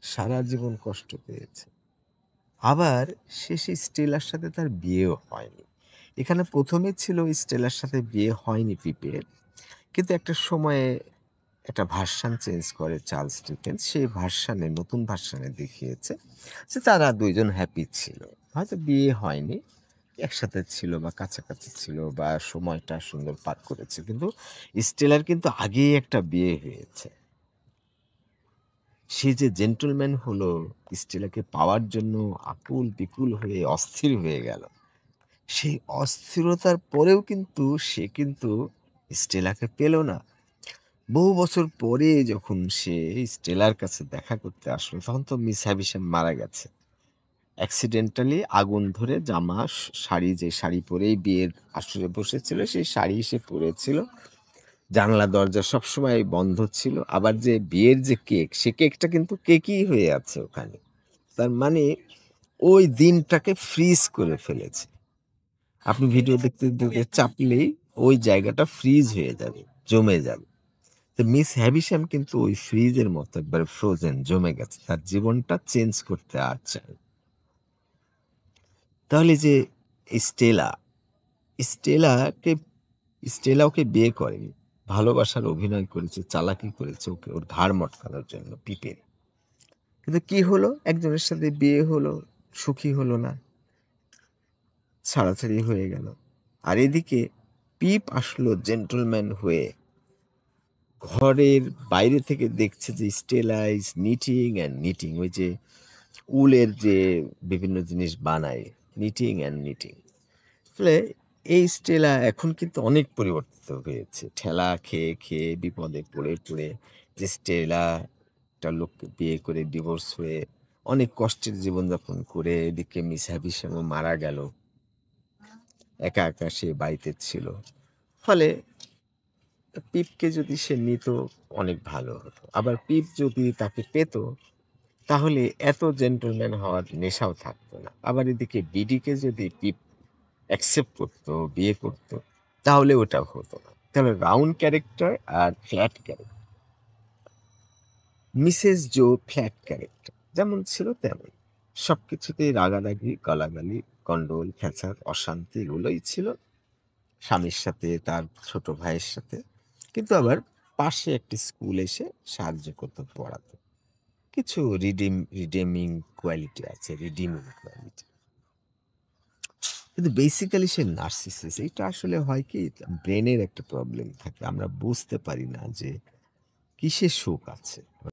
সারা জীবন কষ্ট পেয়েছে। আবার সে সেই স্টেলার সাথে তার বিয়েও হয়নি। এখানে ১ম এ ছিল স্টেলার সাথে বিয়ে হয়নি পিপের। কিন্তু একটা সময়ে একটা ভার্সন চেঞ্জ করে চার্লস ডিকেন্স। সেই ভার্সনে নতুন ভার্সনে দেখিয়েছে যে তারা ২ জন হ্যাপি ছিল। হয়তো বিয়ে হয়নি। একসাথে ছিল বা কাছাকাছি ছিল বা সময়টা সুন্দর পার করেছে। কিন্তু স্টেলার কিন্তু আগেই একটা বিয়ে হয়েছে। সে যে জেন্টলম্যান হলো, স্টেলাকে পাওয়ার জন্য আকুল-বিকুল হয়ে অস্থির হয়ে গেল। সেই অস্থিরতার পরেও কিন্তু সে কিন্তু স্টেলাকে পেল না। বহু বছর পরে যখন সে স্টেলার কাছে দেখা করতে আসলো, তখন তো মিস হ্যাভিশাম মারা গেছে। অ্যাক্সিডেন্টালি আগুন ধরে জামা, শাড়ি যে শাড়ি পরেই বিয়ের আসরে বসেছিল, সেই শাড়ি সে পরেছিল। জানালা দরজা সবসময় বন্ধ ছিল। আবার যে বিয়ের যে কেক, সে কেকটা কিন্তু কেকই হয়ে আছে ওখানে। তার মানে ওই দিনটাকে ফ্রিজ করে ফেলেছে। আপনি ভিডিও দেখতে চাপলেই ওই জায়গাটা ফ্রিজ হয়ে যাবে, জমে যাবে। তো মিস হ্যাভিশাম কিন্তু ওই ফ্রিজের মতো একবারে ফ্রোজেন জমে গেছে। তার জীবনটা চেঞ্জ করতে আর চায়। তাহলে যে স্টেলা, স্টেলাকে স্টেলা ওকে বিয়ে করেনি। ভালোবাসার অভিনয় করেছে, চালাকি করেছে ওকে ওর ঘাড় মটকানোর জন্য পিপের। কিন্তু কি হলো? একজনের সাথে বিয়ে হলো, সুখী হলো না। ছাড়াছাড়ি হয়ে গেল। আর এদিকে পিপ আসলো জেন্টলম্যান হয়ে। ঘরের বাইরে থেকে দেখছে যে Stella is knitting and knitting. ওই যে উলের যে বিভিন্ন জিনিস বানায়, নিটিং অ্যান্ড নিটিং। আসলে এই স্টেলা এখন কিন্তু অনেক পরিবর্তিত হয়েছে। ঠেলা খেয়ে বিপদে পড়ে যে স্টেলা একটা লোককে বিয়ে করে ডিভোর্স হয়ে অনেক কষ্টের জীবনযাপন করে এদিকে মিস হ্যাভিশামও মারা গেল। একা সে বাড়িতে ছিল। ফলে পিপকে যদি সে নিত অনেক ভালো হতো। আবার পিপ যদি তাকে পেত তাহলে এত জেন্টলম্যান হওয়ার নেশাও থাকতো না। আবার এদিকে বিডিকে যদি পিপ অ্যাকসেপ্ট করত, বিয়ে করত, তাহলে ওটাও হতো না। তাহলে রাউন্ড ক্যারেক্টার আর flat character. Mrs Jo flat character. যেমন ছিল তেমন। সবকিছুতেই রাগারাগি, গালাগালি, গন্ডগোল, ফ্যাঁচাল, অশান্তি এগুলোই ছিল। স্বামীর সাথে, তার ছোট ভাইয়ের সাথে। কিন্তু আবার পাশে একটি স্কুল এসে সাহায্য করত পড়াতে। কিছু রিডিমিং কোয়ালিটি আছে, রিডিমিং কোয়ালিটি। কিন্তু বেসিক্যালি সে নার্সিসিস্ট। এটা আসলে হয় কি ব্রেনের একটা প্রবলেম থাকে। আমরা বুঝতে পারি না যে কিসের সুখ আছে।